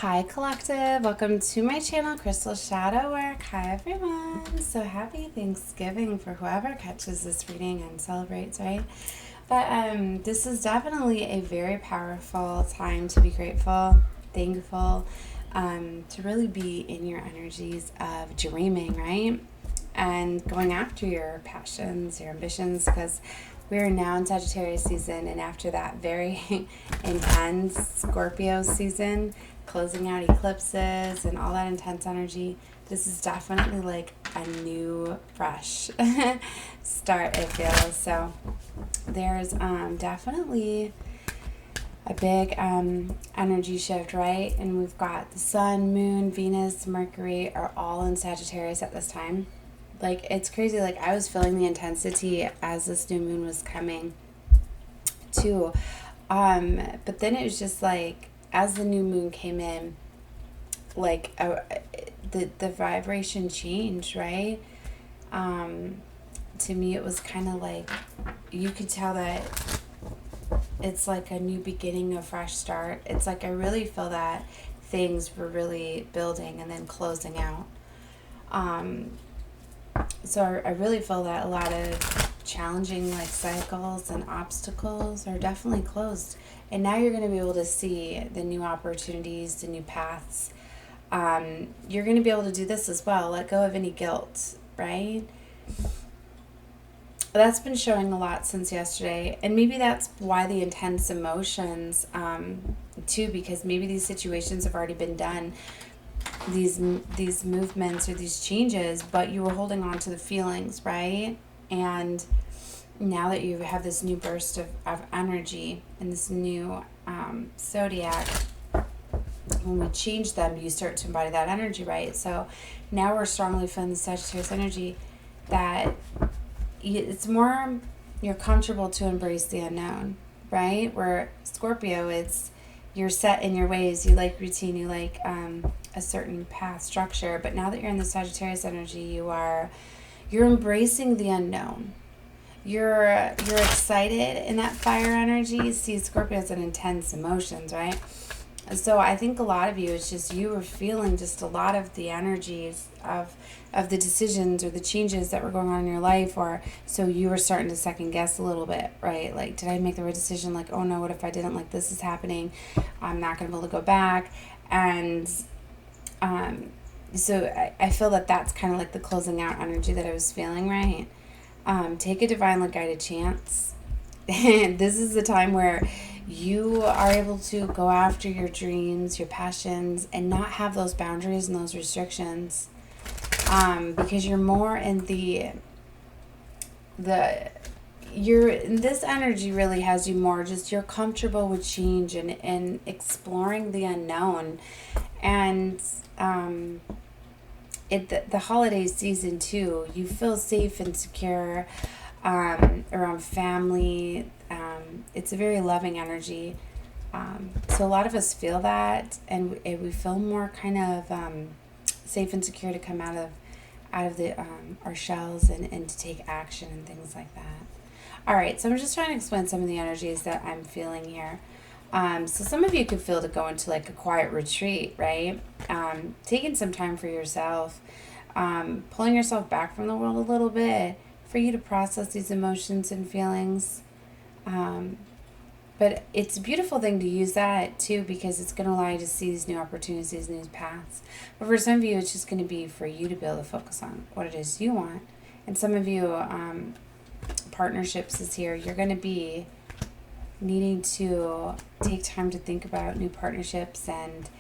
Hi collective, welcome to my channel Crystal Shadow Work. Hi everyone, so happy Thanksgiving for whoever catches this reading and celebrates, right? But this is definitely a very powerful time to be grateful, thankful, to really be in your energies of dreaming, right? And going after your passions, your ambitions, because we are now in Sagittarius season, and after that very intense Scorpio season, closing out eclipses and all that intense energy, this is definitely like a new, fresh start, it feels. So there's definitely a big energy shift, right? And we've got the sun, moon, Venus, Mercury are all in Sagittarius at this time. Like, it's crazy. Like, I was feeling the intensity as this new moon was coming too. But then it was just like, as the new moon came in, like the vibration changed, right? To me, it was kind of like, you could tell that it's like a new beginning, a fresh start. It's like I really feel that things were really building and then closing out. So I really feel that a lot of challenging like cycles and obstacles are definitely closed. And now you're going to be able to see the new opportunities, the new paths. You're going to be able to do this as well. Let go of any guilt, right? That's been showing a lot since yesterday. And maybe that's why the intense emotions, too, because maybe these situations have already been done. These movements or these changes, but you were holding on to the feelings, right? And now that you have this new burst of energy and this new zodiac, when we change them, you start to embody that energy, right? So now we're strongly feeling the Sagittarius energy that it's more, you're comfortable to embrace the unknown, right? Where Scorpio, it's you're set in your ways, you like routine, you like a certain path structure. But now that you're in the Sagittarius energy, you're embracing the unknown. You're excited in that fire energy. See, Scorpio has an intense emotions, right? So I think a lot of you, it's just you were feeling just a lot of the energies of the decisions or the changes that were going on in your life, or so you were starting to second guess a little bit, right? Like, did I make the right decision? Like, oh no, what if I didn't? Like, this is happening. I'm not going to be able to go back. And so I feel that that's kind of like the closing out energy that I was feeling, right? Take a divinely guided chance. And this is the time where you are able to go after your dreams, your passions, and not have those boundaries and those restrictions, because you're more in this energy really has you more just, you're comfortable with change and exploring the unknown. And the holiday season too, you feel safe and secure around family. It's a very loving energy. So a lot of us feel that, and we feel more kind of safe and secure to come out of the our shells and to take action and things like that. All right, so I'm just trying to explain some of the energies that I'm feeling here. So some of you could feel to go into like a quiet retreat, right? Taking some time for yourself, pulling yourself back from the world a little bit for you to process these emotions and feelings. But it's a beautiful thing to use that too, because it's going to allow you to see these new opportunities, new paths. But for some of you, it's just going to be for you to be able to focus on what it is you want. And some of you, partnerships is here. You're going to be needing to take time to think about new partnerships and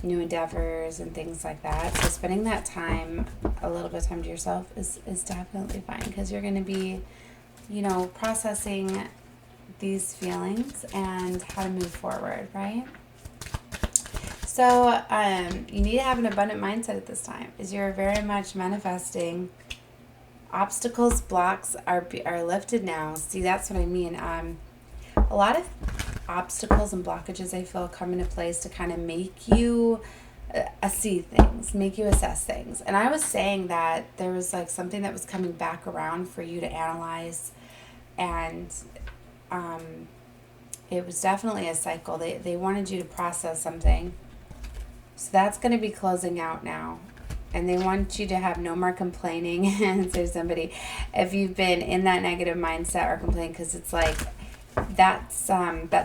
new endeavors and things like that. So spending that time, a little bit of time to yourself is definitely fine, because you're going to be, processing these feelings and how to move forward, right? So you need to have an abundant mindset at this time, as you're very much manifesting. Obstacles, blocks are lifted now. See, that's what I mean. A lot of obstacles and blockages, I feel, come into place to kind of make you see things, make you assess things. And I was saying that there was like something that was coming back around for you to analyze, and it was definitely a cycle. They wanted you to process something So that's going to be closing out now. And they want you to have no more complaining. And so somebody, if you've been in that negative mindset or complaining, because it's like, that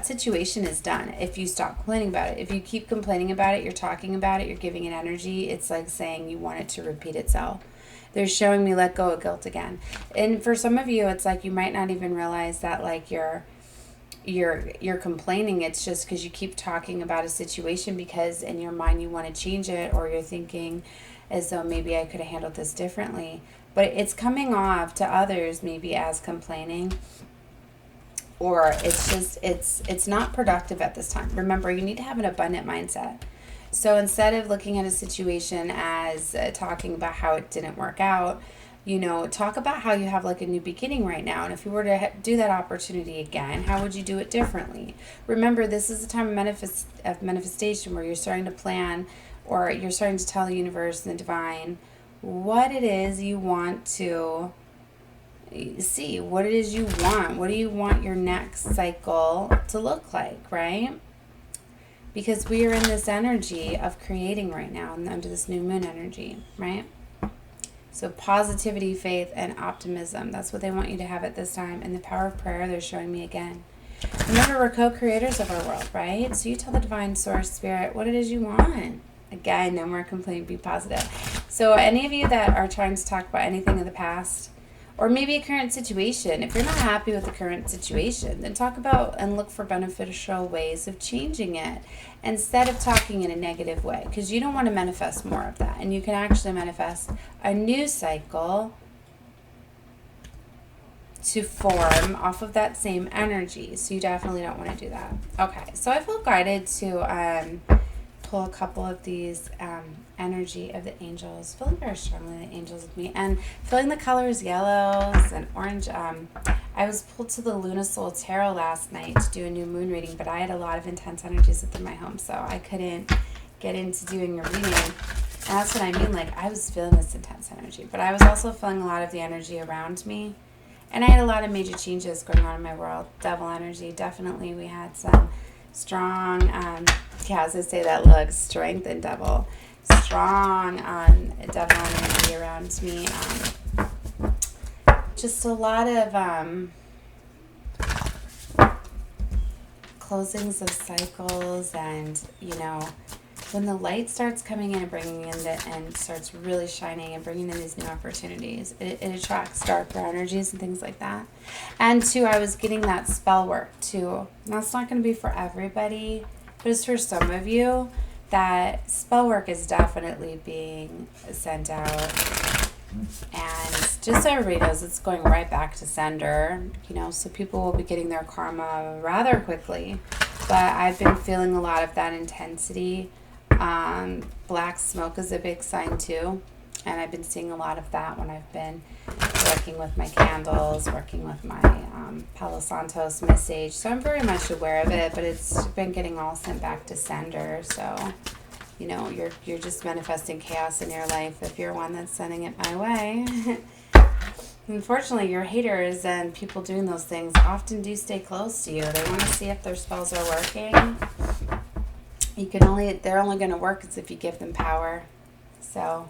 situation is done if you stop complaining about it. If you keep complaining about it, you're talking about it, you're giving it energy, it's like saying you want it to repeat itself. They're showing me let go of guilt again. And for some of you, it's like you might not even realize that like you're complaining. It's just because you keep talking about a situation because in your mind you want to change it, or you're thinking as though maybe I could have handled this differently. But it's coming off to others maybe as complaining, or it's just it's not productive at this time. Remember, you need to have an abundant mindset. So instead of looking at a situation as talking about how it didn't work out, talk about how you have like a new beginning right now. And if you were to do that opportunity again, how would you do it differently? Remember, this is a time of manifestation where you're starting to plan, or you're starting to tell the universe and the divine what it is you want to see, what it is you want. What do you want your next cycle to look like, right? Because we are in this energy of creating right now, and under this new moon energy, right? So positivity, faith, and optimism. That's what they want you to have at this time. And the power of prayer, they're showing me again. Remember, we're co-creators of our world, right? So you tell the divine source spirit what it is you want. Again, no more complaining, be positive. So any of you that are trying to talk about anything in the past, or maybe a current situation, if you're not happy with the current situation, then talk about and look for beneficial ways of changing it instead of talking in a negative way, because you don't want to manifest more of that. And you can actually manifest a new cycle to form off of that same energy. So you definitely don't want to do that. Okay, so I feel guided to pull a couple of these energy of the angels, feeling very strongly the angels with me, and feeling the colors yellows and orange. I was pulled to the Luna Soul Tarot last night to do a new moon reading, but I had a lot of intense energies within my home, so I couldn't get into doing a reading. And that's what I mean, like I was feeling this intense energy, but I was also feeling a lot of the energy around me. And I had a lot of major changes going on in my world. Devil energy, definitely. We had some strong, as I say that, look, strength and devil. Strong devil energy around me. Just a lot of closings of cycles, and when the light starts coming in and bringing in and starts really shining and bringing in these new opportunities, it attracts darker energies and things like that. And too, I was getting that spell work too. Now, it's not going to be for everybody, but it's for some of you. That spell work is definitely being sent out. And just so everybody knows, it's going right back to sender, so people will be getting their karma rather quickly. But I've been feeling a lot of that intensity. Black smoke is a big sign too. And I've been seeing a lot of that when I've been working with my candles, working with my Palo Santos message. So I'm very much aware of it, but it's been getting all sent back to sender. So, you're just manifesting chaos in your life if you're one that's sending it my way. Unfortunately, your haters and people doing those things often do stay close to you. They want to see if their spells are working. They're only going to work if you give them power. So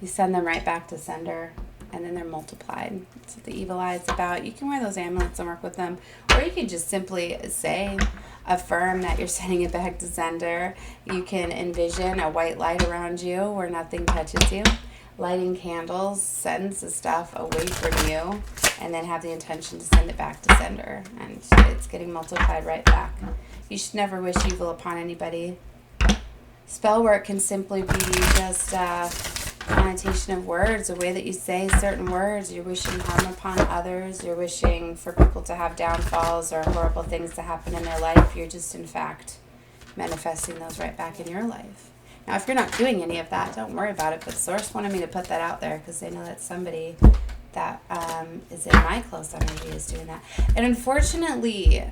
you send them right back to sender, and then they're multiplied. That's what the evil eye is about. You can wear those amulets and work with them, or you can just simply affirm that you're sending it back to sender. You can envision a white light around you where nothing touches you. Lighting candles sends the stuff away from you, and then have the intention to send it back to sender, and it's getting multiplied right back. You should never wish evil upon anybody. Spell work can simply be just connotation of words, a way that you say certain words. You're wishing harm upon others. You're wishing for people to have downfalls or horrible things to happen in their life. You're just, in fact, manifesting those right back in your life. Now, if you're not doing any of that, don't worry about it. But Source wanted me to put that out there because they know that somebody that is in my close energy is doing that. And unfortunately,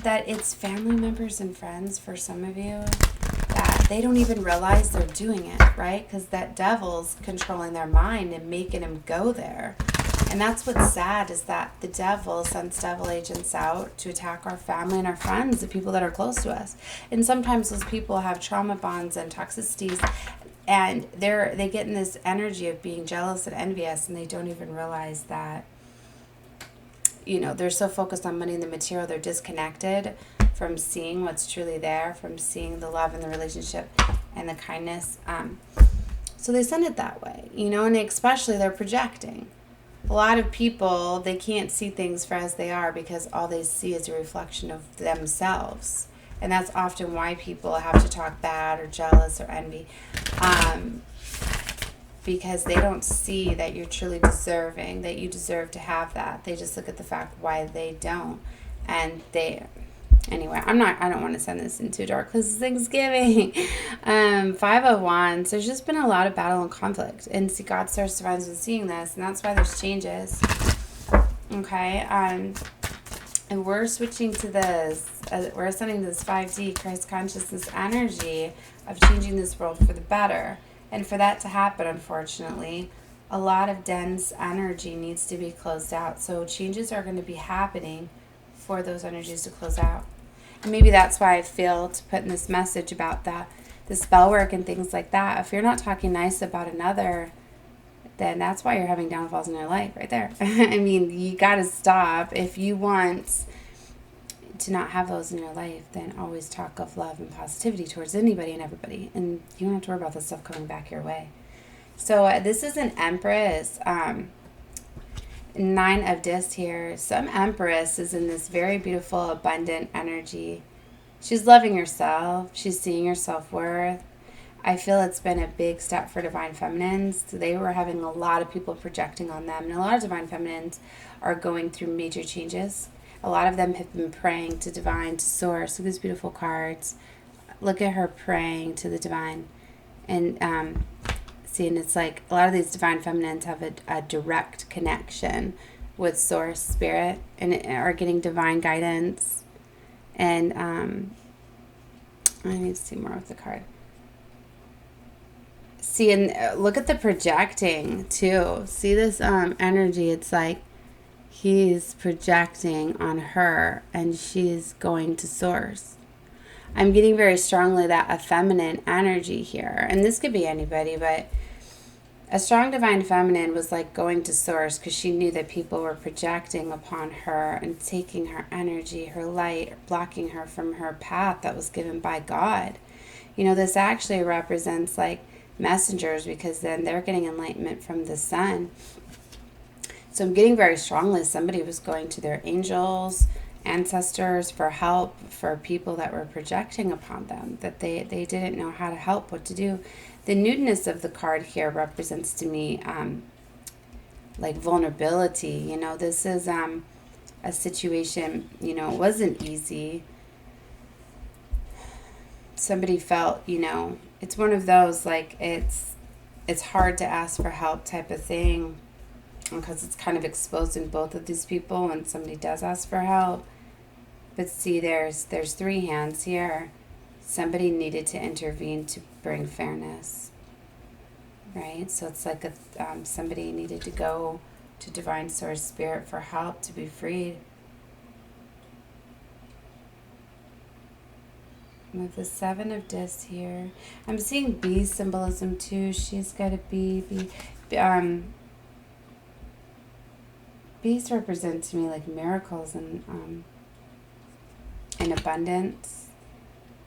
that it's family members and friends for some of you that they don't even realize they're doing it, right? Because that devil's controlling their mind and making them go there. And that's what's sad, is that the devil sends devil agents out to attack our family and our friends, the people that are close to us. And sometimes those people have trauma bonds and toxicities, and they get in this energy of being jealous and envious, and they don't even realize that, they're so focused on money and the material, they're disconnected from seeing what's truly there, from seeing the love and the relationship and the kindness. So they send it that way, and especially they're projecting. A lot of people, they can't see things for as they are because all they see is a reflection of themselves. And that's often why people have to talk bad or jealous or envy, because they don't see that you're truly deserving, that you deserve to have that. They just look at the fact why they don't. And anyway, I don't want to send this into dark because it's Thanksgiving. 5 of Wands, there's just been a lot of battle and conflict. And see, God, Stars, Divines been seeing this, and that's why there's changes. Okay, and we're switching to this, we're ascending this 5D, Christ consciousness energy of changing this world for the better. And for that to happen, unfortunately, a lot of dense energy needs to be closed out. So changes are going to be happening for those energies to close out. And maybe that's why I feel to put in this message about the spell work and things like that. If you're not talking nice about another, then that's why you're having downfalls in your life right there. I mean, you got to stop. If you want to not have those in your life, then always talk of love and positivity towards anybody and everybody. And you don't have to worry about this stuff coming back your way. So this is an Empress. 9 of Discs here. Some Empress is in this very beautiful, abundant energy. She's loving herself. She's seeing her self-worth. I feel it's been a big step for Divine Feminines. So they were having a lot of people projecting on them. And a lot of Divine Feminines are going through major changes. A lot of them have been praying to Divine, to Source. Look at these beautiful cards. Look at her praying to the Divine. And see, and it's like a lot of these Divine Feminines have a direct connection with Source, Spirit, and are getting divine guidance. And I need to see more of the card. See, and look at the projecting too. See this energy? It's like he's projecting on her and she's going to Source. I'm getting very strongly that a feminine energy here. And this could be anybody, but a strong Divine Feminine was like going to Source because she knew that people were projecting upon her and taking her energy, her light, blocking her from her path that was given by God. This actually represents like messengers, because then they're getting enlightenment from the sun. So I'm getting very strongly somebody was going to their angels, ancestors for help, for people that were projecting upon them, that they didn't know how to help, what to do. The nudeness of the card here represents to me like vulnerability. This is a situation, it wasn't easy. Somebody felt, it's one of those, like, it's hard to ask for help type of thing, because it's kind of exposing both of these people when somebody does ask for help. But see, there's 3 hands here. Somebody needed to intervene to bring fairness, right? So it's like somebody needed to go to Divine Source, Spirit for help to be freed. With the 7 of Discs here, I'm seeing bee symbolism too. She's got a bee. Bees represent to me like miracles and abundance,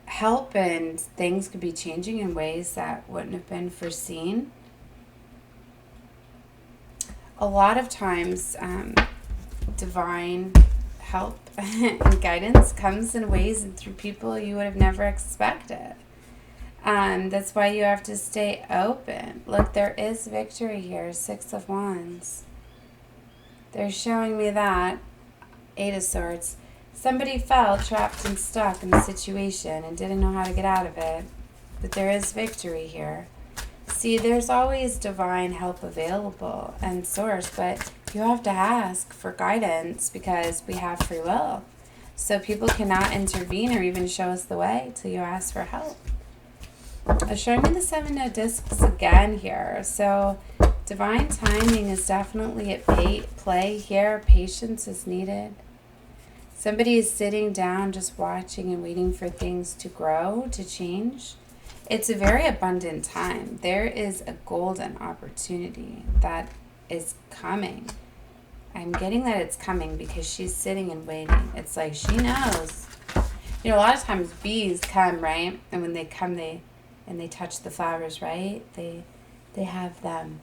help, and things could be changing in ways that wouldn't have been foreseen. A lot of times, divine help and guidance comes in ways and through people you would have never expected. That's why you have to stay open. Look, there is victory here. 6 of Wands. They're showing me that. 8 of Swords. Somebody felt trapped and stuck in the situation and didn't know how to get out of it. But there is victory here. See, there's always divine help available and Source, but you have to ask for guidance because we have free will. So people cannot intervene or even show us the way till you ask for help. Showing me the 7 of Discs again here. So Divine timing is definitely at play here. Patience is needed. Somebody is sitting down just watching and waiting for things to grow, to change. It's a very abundant time. There is a golden opportunity that is coming. I'm getting that it's coming because she's sitting and waiting. It's like she knows. A lot of times bees come, right? And when they come, they touch the flowers, right? They have them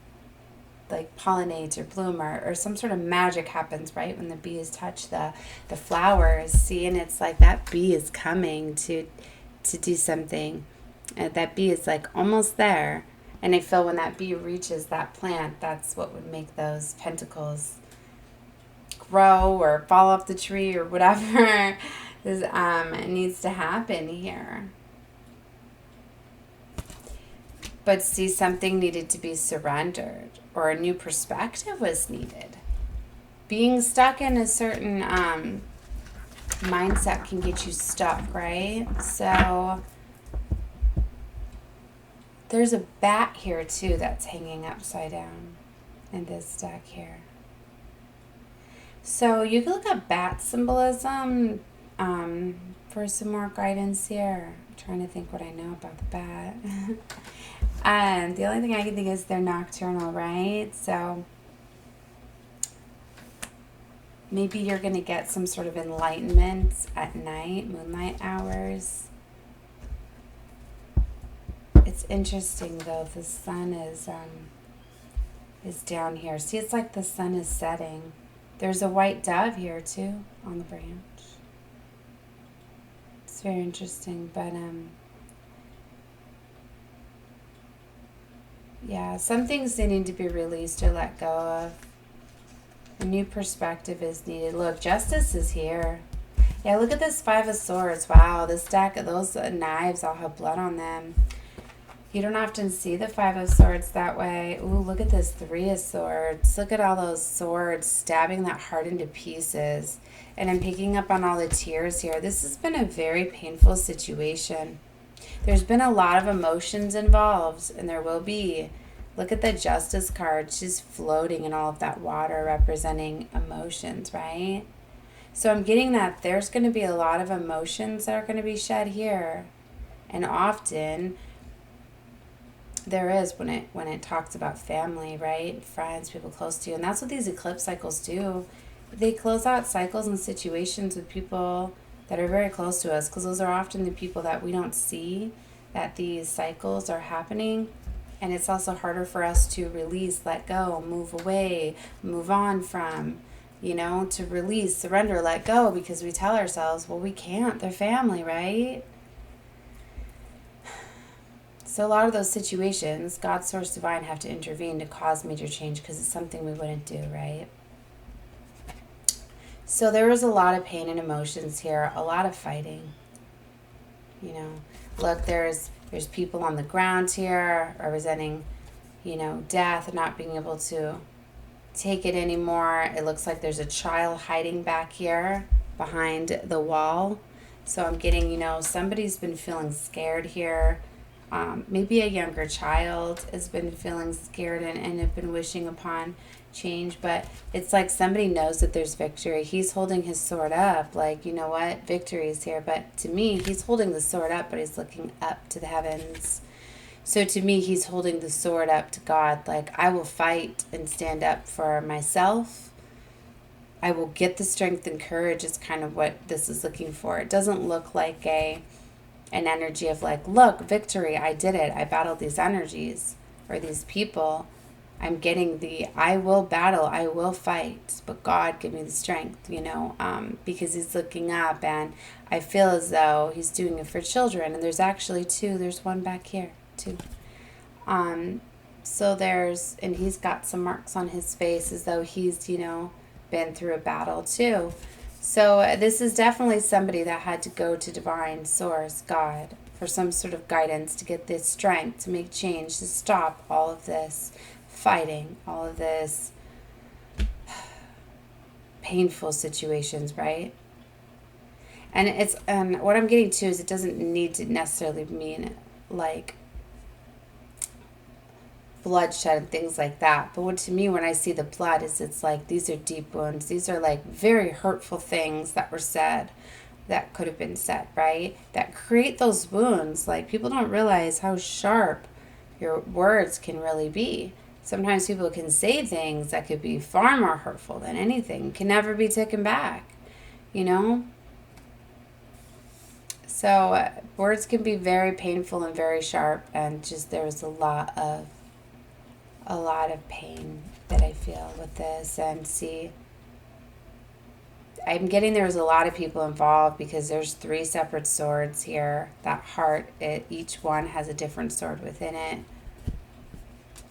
like pollinate or bloom, or some sort of magic happens, right? When the bees touch the flowers, see, and it's like that bee is coming to do something. That bee is like almost there. And I feel when that bee reaches that plant, that's what would make those pentacles grow or fall off the tree or whatever it needs to happen here. But see, something needed to be surrendered, or a new perspective was needed. Being stuck in a certain mindset can get you stuck, right? So there's a bat here too that's hanging upside down in this deck here. So you can look at bat symbolism for some more guidance here. I'm trying to think what I know about the bat. And the only thing I can think is they're nocturnal, right? So maybe you're going to get some sort of enlightenment at night, moonlight hours. It's interesting though, the sun is down here. See, it's like the sun is setting. There's a white dove here too on the branch. It's very interesting, but yeah, some things they need to be released or let go of. A new perspective is needed. Look, justice is here. Yeah, look at this Five of Swords. Wow, this deck, those knives all have blood on them. You don't often see the Five of Swords that way. Ooh, look at this Three of Swords. Look at all those swords stabbing that heart into pieces. And I'm picking up on all the tears here. This has been a very painful situation. There's been a lot of emotions involved, and there will be. Look at the Justice card. She's floating in all of that water representing emotions, right? So I'm getting that there's going to be a lot of emotions that are going to be shed here. And often there is when it talks about family, right? Friends, people close to you. And that's what these eclipse cycles do. They close out cycles and situations with people that are very close to us, because those are often the people that we don't see that these cycles are happening. And it's also harder for us to release, let go, move away, move on from, to release, surrender, let go, because we tell ourselves, well, we can't, they're family, right? So a lot of those situations, God, Source, Divine have to intervene to cause major change, because it's something we wouldn't do, right? So there was a lot of pain and emotions here, a lot of fighting. Look, there's people on the ground here representing, death and not being able to take it anymore. It looks like there's a child hiding back here behind the wall. So I'm getting, somebody's been feeling scared here. Maybe a younger child has been feeling scared and have been wishing upon change, but it's like somebody knows that there's victory. He's holding his sword up, like, you know what, victory is here. But to me, he's holding the sword up, but he's looking up to the heavens. So to me, he's holding the sword up to God, like, I will fight and stand up for myself. I will get the strength and courage is kind of what this is looking for. It doesn't look like an energy of like, look, victory, I did it, I battled these energies or these people. I'm getting the I will battle, I will fight, but God give me the strength, because he's looking up, and I feel as though he's doing it for children. And there's actually two, there's one back here too. So and he's got some marks on his face as though he's, been through a battle too. So this is definitely somebody that had to go to Divine Source, God, for some sort of guidance to get this strength, to make change, to stop all of this fighting, all of this painful situations, right? And what I'm getting to is it doesn't need to necessarily mean like bloodshed and things like that. But what to me, when I see the blood, is it's like these are deep wounds. These are like very hurtful things that were said, that could have been said, right? That create those wounds. Like, people don't realize how sharp your words can really be. Sometimes people can say things that could be far more hurtful than anything, can never be taken back, you know? So words can be very painful and very sharp, and just there's a lot of pain that I feel with this. And see, I'm getting there's a lot of people involved because there's 3 separate swords here. That heart, each one has a different sword within it.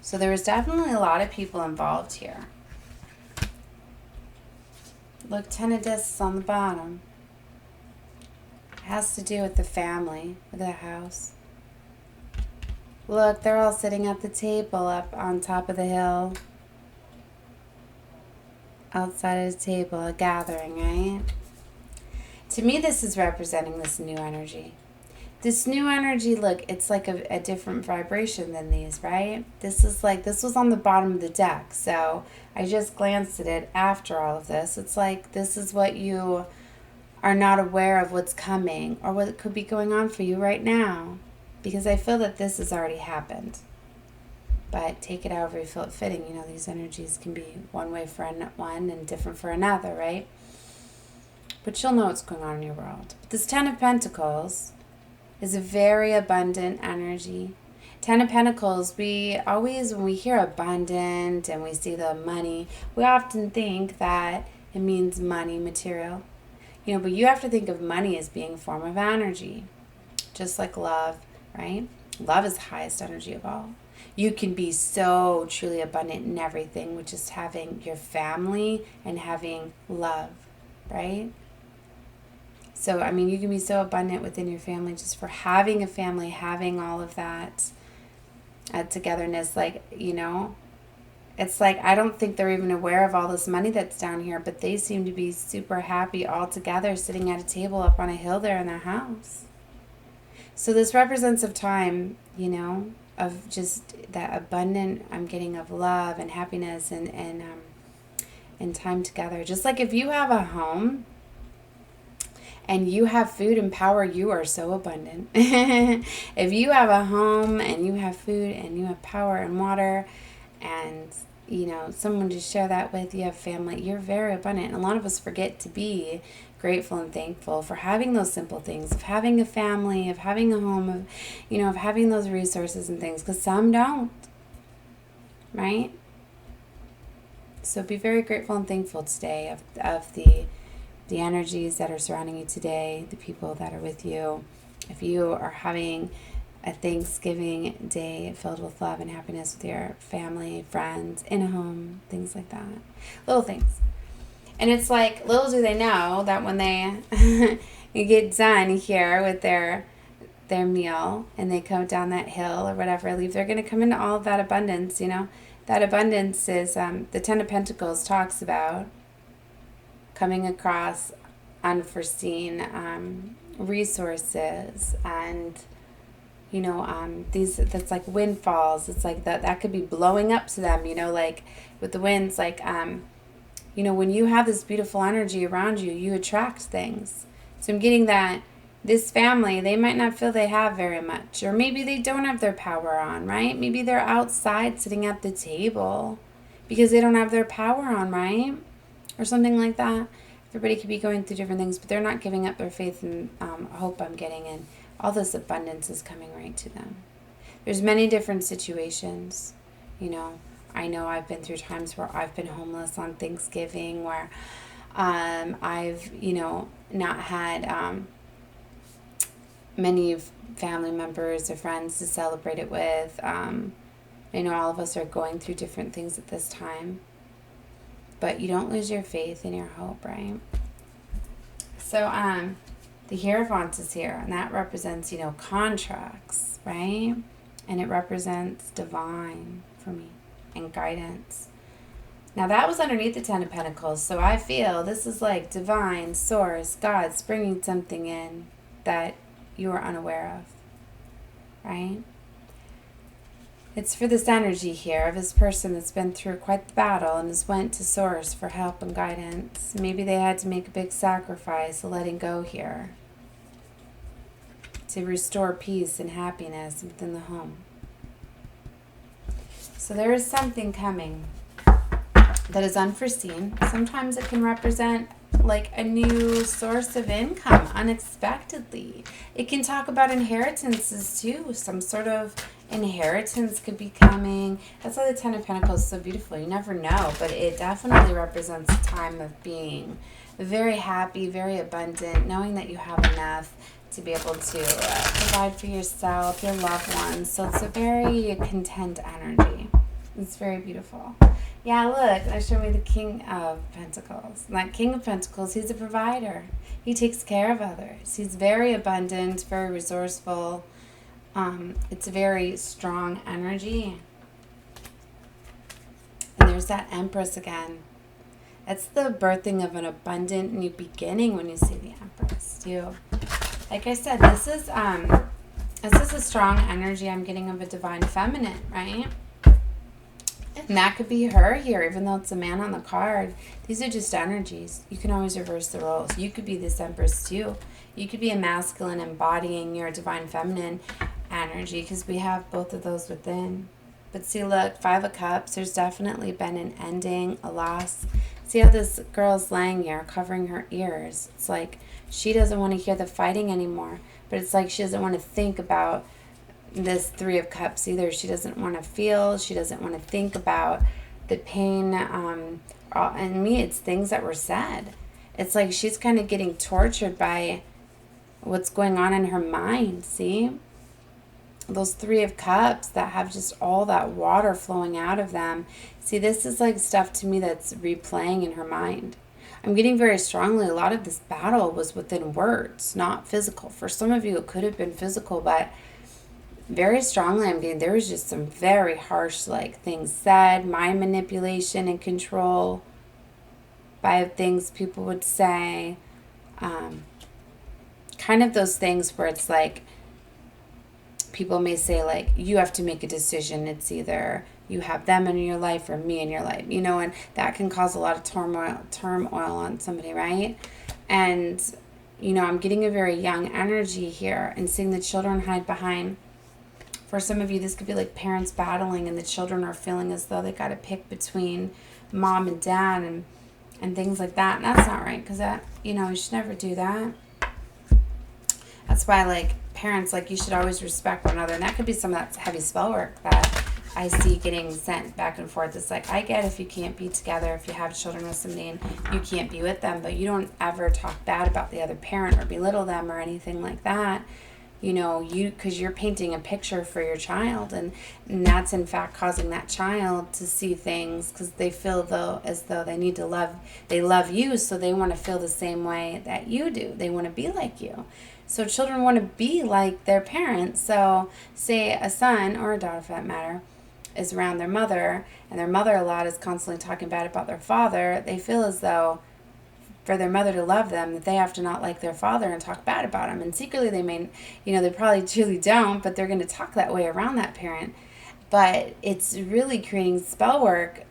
So there was definitely a lot of people involved here. Look, 10 of discs on the bottom. It has to do with the family, with the house. Look, they're all sitting at the table up on top of the hill. Outside of the table, a gathering, right? To me, this is representing this new energy. This new energy, look, it's like a different vibration than these, right? This was on the bottom of the deck. So I just glanced at it after all of this. It's like, this is what you are not aware of, what's coming or what could be going on for you right now. Because I feel that this has already happened. But take it however you feel it fitting. You know, these energies can be one way for one and different for another, right? But you'll know what's going on in your world. But this 10 of Pentacles is a very abundant energy. 10 of Pentacles, we always, when we hear abundant and we see the money, we often think that it means money, material. You know, but you have to think of money as being a form of energy. Just like love, right? Love is the highest energy of all. You can be so truly abundant in everything, which is having your family and having love, right? So, I mean, you can be so abundant within your family just for having a family, having all of that togetherness. Like, you know, it's like, I don't think they're even aware of all this money that's down here, but they seem to be super happy all together sitting at a table up on a hill there in their house. So this represents a time, you know, of just that abundant, I'm getting, of love and happiness and time together. Just like if you have a home and you have food and power, you are so abundant. If you have a home and you have food and you have power and water and, you know, someone to share that with, you have family, you're very abundant. And a lot of us forget to be grateful and thankful for having those simple things, of having a family, of having a home, of, you know, of having those resources and things, because some don't, right? So be very grateful and thankful today of the energies that are surrounding you today, the people that are with you. If you are having a Thanksgiving day filled with love and happiness with your family, friends, in a home, things like that. Little things. And it's like, little do they know that when they get done here with their meal and they come down that hill or whatever, they're going to come into all of that abundance, you know. That abundance is, the 10 of Pentacles talks about coming across unforeseen resources and, you know, that's like windfalls. It's like that could be blowing up to them, you know, like with the winds, like, you know, when you have this beautiful energy around you, you attract things. So I'm getting that this family, they might not feel they have very much, or maybe they don't have their power on, right? Maybe they're outside sitting at the table because they don't have their power on, right? Or something like that. Everybody could be going through different things, but they're not giving up their faith and hope, I'm getting, and all this abundance is coming right to them. There's many different situations, you know. I know I've been through times where I've been homeless on Thanksgiving, where I've, you know, not had many family members or friends to celebrate it with. I know all of us are going through different things at this time, but you don't lose your faith and your hope, right? So the Hierophant is here, and that represents, you know, contracts, right? And it represents divine for me. And guidance. Now that was underneath the 10 of Pentacles, so I feel this is like divine source, God's bringing something in that you are unaware of, right? It's for this energy here of this person that's been through quite the battle and has went to source for help and guidance. Maybe they had to make a big sacrifice, letting go here, to restore peace and happiness within the home. So there is something coming that is unforeseen. Sometimes it can represent like a new source of income unexpectedly. It can talk about inheritances too. Some sort of inheritance could be coming. That's why the Ten of Pentacles is so beautiful. You never know, but it definitely represents a time of being very happy, very abundant, knowing that you have enough to be able to provide for yourself, your loved ones. So it's a very content energy. It's very beautiful. Yeah, look, that showed me the King of Pentacles. And that King of Pentacles, he's a provider. He takes care of others. He's very abundant, very resourceful. It's a very strong energy. And there's that Empress again. That's the birthing of an abundant new beginning when you see the Empress, too. Like I said, this is a strong energy I'm getting of a divine feminine, right? And that could be her here, even though it's a man on the card. These are just energies. You can always reverse the roles. You could be this Empress too. You could be a masculine embodying your divine feminine energy, because we have both of those within. But see, look, Five of Cups, there's definitely been an ending, a loss. See how this girl's laying here, covering her ears. It's like she doesn't want to hear the fighting anymore. But it's like she doesn't want to think about this Three of Cups either. She doesn't want to feel, she doesn't want to think about the pain. And me, it's things that were said. It's like she's kind of getting tortured by what's going on in her mind, see? Those Three of Cups that have just all that water flowing out of them. See, this is like stuff to me that's replaying in her mind. I'm getting very strongly, a lot of this battle was within words, not physical. For some of you, it could have been physical, but very strongly I'm getting there was just some very harsh like things said, mind manipulation and control by things people would say. Kind of those things where it's like people may say like, you have to make a decision. It's either you have them in your life or me in your life, you know, and that can cause a lot of turmoil on somebody, right? And, you know, I'm getting a very young energy here and seeing the children hide behind. For some of you, this could be like parents battling and the children are feeling as though they got to pick between mom and dad and things like that. And that's not right, because that, you know, you should never do that. That's why, like, parents, like, you should always respect one another. And that could be some of that heavy spell work that I see getting sent back and forth. It's like, I get if you can't be together, if you have children with somebody and you can't be with them, but you don't ever talk bad about the other parent or belittle them or anything like that. You know, because you're painting a picture for your child, and that's in fact causing that child to see things because they feel as though they need to love you, so they want to feel the same way that you do. They want to be like you. So children want to be like their parents. So say a son or a daughter for that matter is around their mother, and their mother a lot is constantly talking bad about their father. They feel as though for their mother to love them, that they have to not like their father and talk bad about him. And secretly they may, you know, they probably truly don't, but they're going to talk that way around that parent. But it's really creating spell work,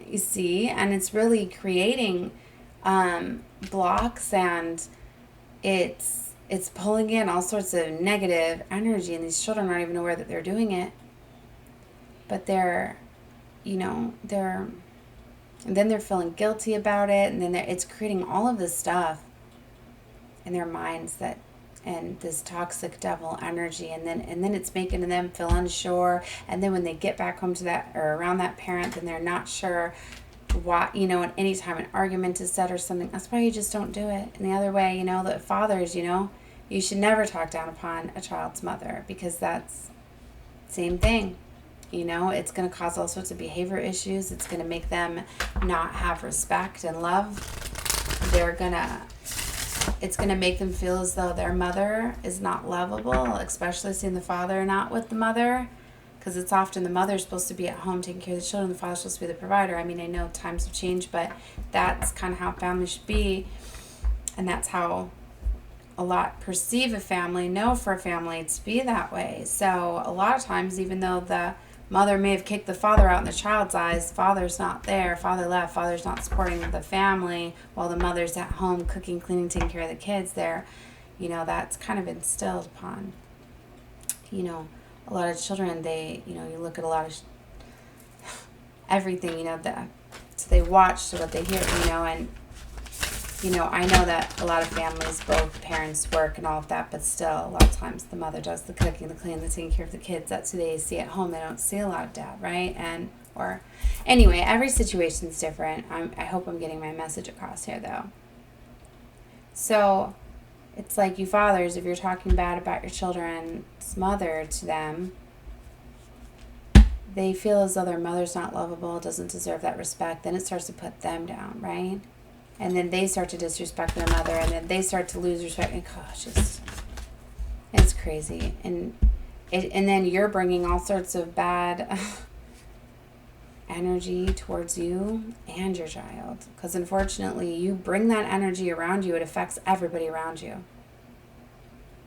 you see, and it's really creating blocks, and it's pulling in all sorts of negative energy, and these children aren't even aware that they're doing it. But and then they're feeling guilty about it, and then it's creating all of this stuff in their minds and this toxic devil energy, and then it's making them feel unsure. And then when they get back home to that or around that parent, then they're not sure why, you know, and anytime an argument is said or something, that's why you just don't do it. And the other way, you know, the fathers, you know, you should never talk down upon a child's mother, because that's same thing. You know, it's going to cause all sorts of behavior issues. It's going to make them not have respect and love. It's going to make them feel as though their mother is not lovable, especially seeing the father not with the mother, because it's often the mother's supposed to be at home taking care of the children. The father's supposed to be the provider. I mean, I know times have changed, but that's kind of how families should be. And that's how a lot perceive a family, know for a family to be that way. So a lot of times, even though the Mother may have kicked the father out in the child's eyes. Father's not there. Father left. Father's not supporting the family while the mother's at home cooking, cleaning, taking care of the kids there. That's kind of instilled upon, a lot of children. They, you look at a lot of everything, so they watch what they hear, and I know that a lot of families, both parents work and all of that, but still, a lot of times the mother does the cooking, the cleaning, the taking care of the kids. That's who they see at home. They don't see a lot of dad, right? Anyway, every situation's different. I hope I'm getting my message across here, though. So, it's like you fathers, if you're talking bad about your children's mother to them, they feel as though their mother's not lovable, doesn't deserve that respect. Then it starts to put them down, right? And then they start to disrespect their mother, and then they start to lose respect. And gosh, it's crazy. And then you're bringing all sorts of bad energy towards you and your child. Because unfortunately, you bring that energy around you. It affects everybody around you.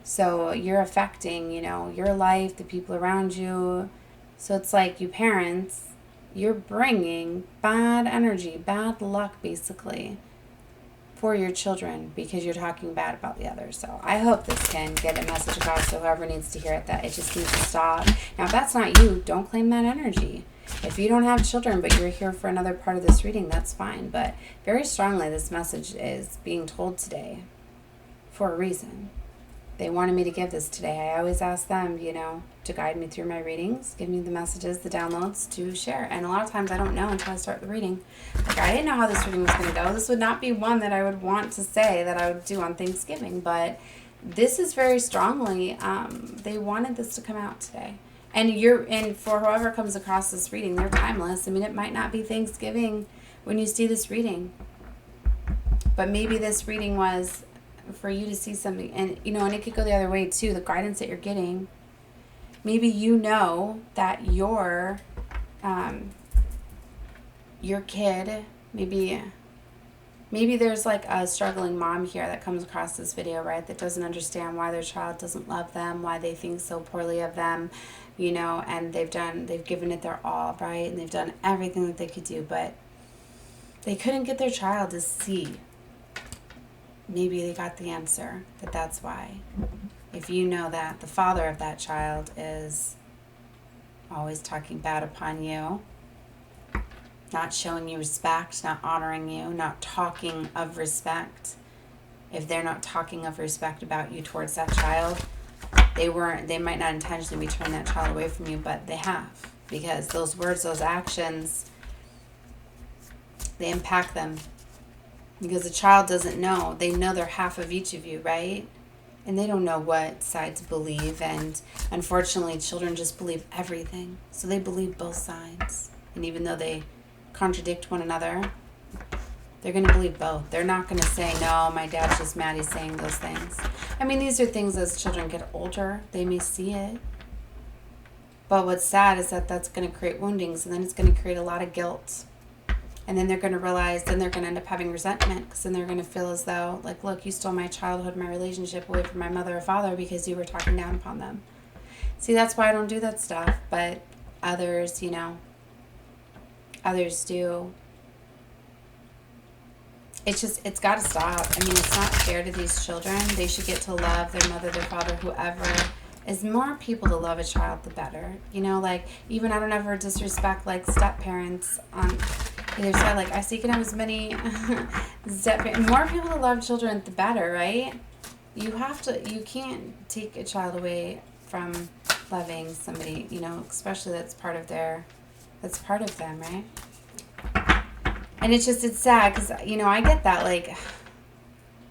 So you're affecting, your life, the people around you. So it's like you parents, you're bringing bad energy, bad luck, basically, for your children because you're talking bad about the others. So I hope this can get a message across to whoever needs to hear it, that it just needs to stop. Now, if that's not you, don't claim that energy. If you don't have children but you're here for another part of this reading, that's fine. But very strongly, this message is being told today for a reason. They wanted me to give this today. I always ask them, to guide me through my readings, give me the messages, the downloads to share. And a lot of times I don't know until I start the reading. Like, I didn't know how this reading was going to go. This would not be one that I would want to say that I would do on Thanksgiving. But this is very strongly, they wanted this to come out today. And for whoever comes across this reading, they're timeless. I mean, it might not be Thanksgiving when you see this reading. But maybe this reading was for you to see something, and and it could go the other way too. The guidance that you're getting, maybe that your kid, maybe there's like a struggling mom here that comes across this video, right, that doesn't understand why their child doesn't love them, why they think so poorly of them, and they've given it their all, right, and they've done everything that they could do, but they couldn't get their child to see. Maybe they got the answer, that's why. If you know that the father of that child is always talking bad upon you, not showing you respect, not honoring you, not talking of respect, if they're not talking of respect about you towards that child, they might not intentionally be turning that child away from you, but they have. Because those words, those actions, they impact them. Because the child doesn't know. They know they're half of each of you, right? And they don't know what side to believe. And unfortunately, children just believe everything. So they believe both sides. And even though they contradict one another, they're going to believe both. They're not going to say, no, my dad's just mad he's saying those things. I mean, these are things as children get older, they may see it. But what's sad is that that's going to create woundings. And then it's going to create a lot of guilt. And then they're going to realize, then they're going to end up having resentment, because then they're going to feel as though, like, look, you stole my childhood, my relationship away from my mother or father because you were talking down upon them. See, that's why I don't do that stuff. But others, others do. It's got to stop. I mean, it's not fair to these children. They should get to love their mother, their father, whoever. As more people to love a child, the better. Like, even I don't ever disrespect, like, step-parents on either side. Like, I see you can have as many step-parents. More people to love children, the better, right? You can't take a child away from loving somebody, especially that's part of them, right? And it's sad, because, I get that, like,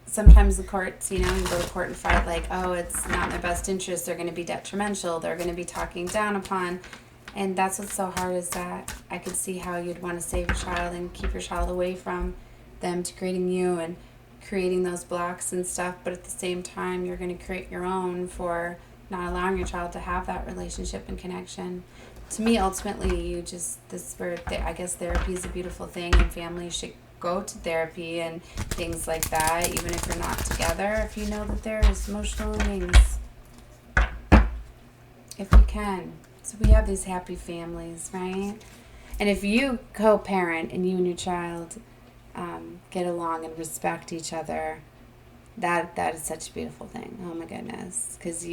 sometimes the courts, you go to court and fight, like, oh, it's not in their best interest, they're going to be detrimental, they're going to be talking down upon, and that's what's so hard, is that I could see how you'd want to save your child and keep your child away from them degrading you and creating those blocks and stuff, but at the same time, you're going to create your own for not allowing your child to have that relationship and connection. To me, ultimately, I guess therapy is a beautiful thing, and families should go to therapy and things like that, even if you're not together, if you know that there is emotional needs. If you can. So we have these happy families, right? And if you co-parent and you and your child get along and respect each other, that is such a beautiful thing. Oh my goodness, because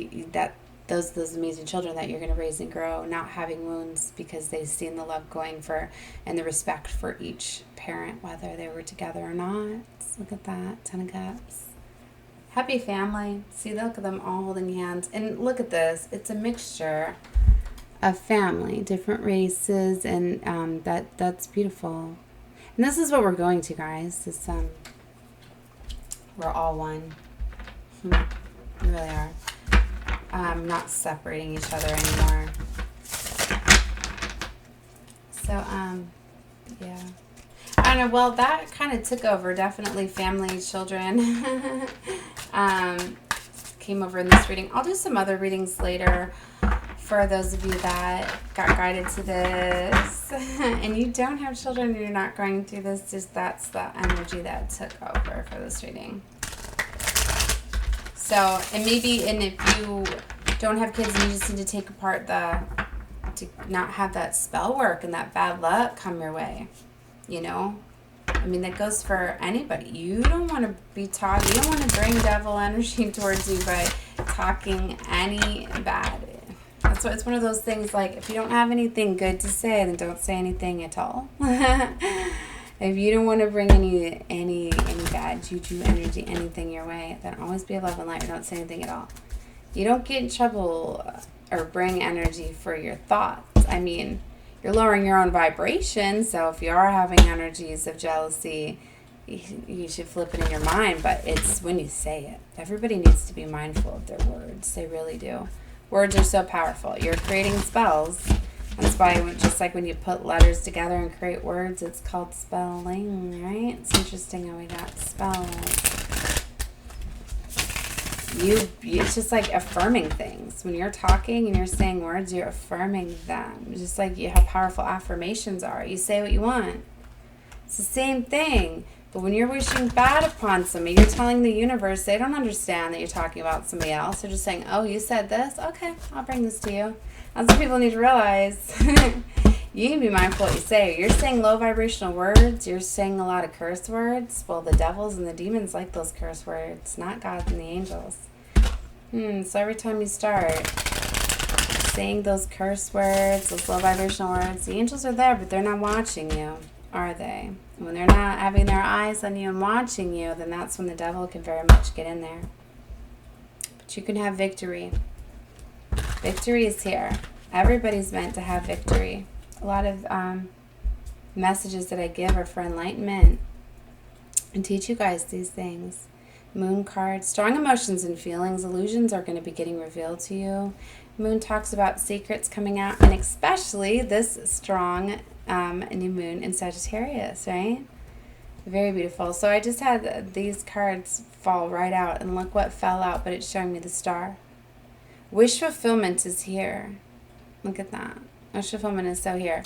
those amazing children that you're going to raise and grow, not having wounds because they've seen the love going for and the respect for each parent, whether they were together or not. Look at that, 10 of Cups. Happy family. See, look at them all holding hands. And look at this. It's a mixture of family, different races, and that's beautiful. And this is what we're going to, guys. This we're all one. We really are. Not separating each other anymore. So yeah. I don't know. Well, that kind of took over. Definitely family, children. Came over in this reading. I'll do some other readings later for those of you that got guided to this. And you don't have children and you're not going through this. Just that's the energy that took over for this reading. So, and if you don't have kids and you just need to take apart to not have that spell work and that bad luck come your way, you know? I mean, that goes for anybody. You don't want to be taught, you don't want to bring devil energy towards you by talking any bad. That's why it's one of those things, like, if you don't have anything good to say, then don't say anything at all. If you don't want to bring any bad juju energy, anything your way, then always be a love and light, or don't say anything at all. You don't get in trouble or bring energy for your thoughts. I mean, you're lowering your own vibration, so if you are having energies of jealousy, you should flip it in your mind, but it's when you say it. Everybody needs to be mindful of their words. They really do. Words are so powerful. You're creating spells. That's why, just like when you put letters together and create words, it's called spelling, right? It's interesting how we got spells. It's just like affirming things. When you're talking and you're saying words, you're affirming them. Just like how powerful affirmations are. You say what you want. It's the same thing. But when you're wishing bad upon somebody, you're telling the universe, they don't understand that you're talking about somebody else. They're just saying, oh, you said this? Okay, I'll bring this to you. That's what people need to realize. You can be mindful what you say. You're saying low vibrational words. You're saying a lot of curse words. Well, the devils and the demons like those curse words, not God and the angels. So every time you start saying those curse words, those low vibrational words, the angels are there, but they're not watching you, are they? When they're not having their eyes on you and watching you, then that's when the devil can very much get in there. But you can have victory. Victory is here. Everybody's meant to have victory. A lot of messages that I give are for enlightenment and teach you guys these things. Moon card, strong emotions and feelings, illusions are going to be getting revealed to you. Moon talks about secrets coming out, and especially this strong new moon in Sagittarius, right? Very beautiful. So I just had these cards fall right out, and look what fell out, but it's showing me the star. Wish fulfillment is here. Look at that. Wish fulfillment is so here.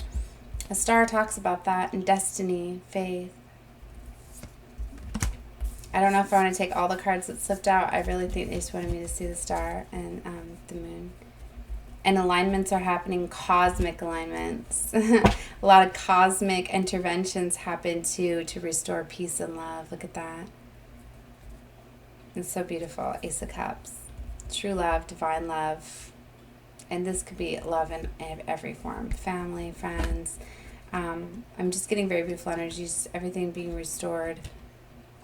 A star talks about that, and destiny, faith. I don't know if I want to take all the cards that slipped out. I really think they just wanted me to see the star and the moon. And alignments are happening, cosmic alignments. A lot of cosmic interventions happen to restore peace and love. Look at that. It's so beautiful. Ace of Cups. True love, divine love. And this could be love in every form. Family, friends. I'm just getting very beautiful energies. Everything being restored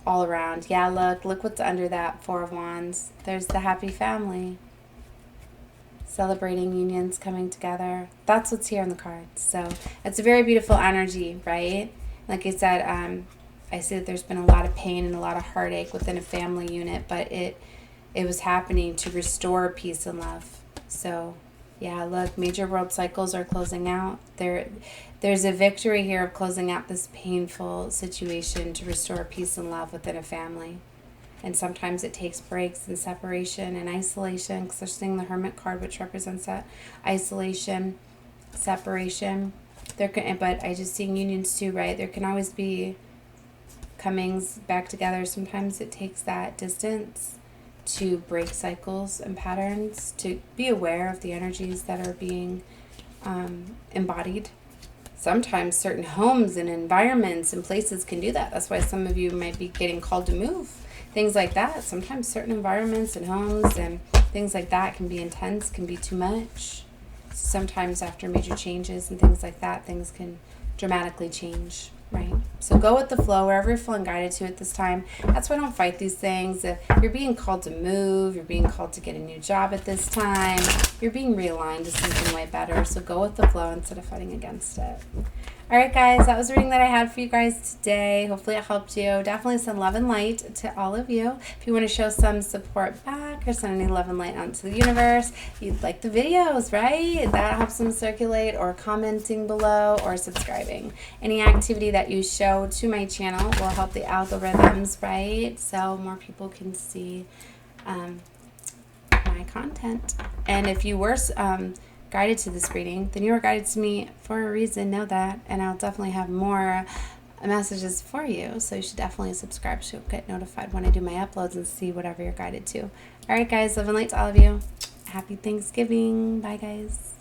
all around. Yeah, look what's under that Four of Wands. There's the happy family. Celebrating unions coming together. That's what's here in the cards. So it's a very beautiful energy, right? Like I said, I see that there's been a lot of pain and a lot of heartache within a family unit, but it was happening to restore peace and love. So yeah, look, major world cycles are closing out. There's a victory here of closing out this painful situation to restore peace and love within a family. And sometimes it takes breaks and separation and isolation, because they're seeing the Hermit card, which represents that isolation, separation. But I just seeing unions too, right? There can always be comings back together. Sometimes it takes that distance to break cycles and patterns, to be aware of the energies that are being embodied. Sometimes certain homes and environments and places can do that. That's why some of you might be getting called to move. Things like that. Sometimes certain environments and homes and things like that can be intense, can be too much. Sometimes after major changes and things like that, things can dramatically change, right? So go with the flow wherever you're feeling guided to at this time. That's why I don't fight these things. If you're being called to move, you're being called to get a new job at this time, you're being realigned to something way better. So go with the flow instead of fighting against it. All right, guys, that was the reading that I had for you guys today. Hopefully it helped you. Definitely send love and light to all of you. If you want to show some support back or send any love and light out to the universe, you'd like the videos, right? That helps them circulate, or commenting below, or subscribing. Any activity that you show to my channel will help the algorithms, right? So more people can see my content. And if you were guided to this reading, then you are guided to me for a reason. Know that. And I'll definitely have more messages for you. So you should definitely subscribe so you'll get notified when I do my uploads and see whatever you're guided to. All right, guys. Love and light to all of you. Happy Thanksgiving. Bye, guys.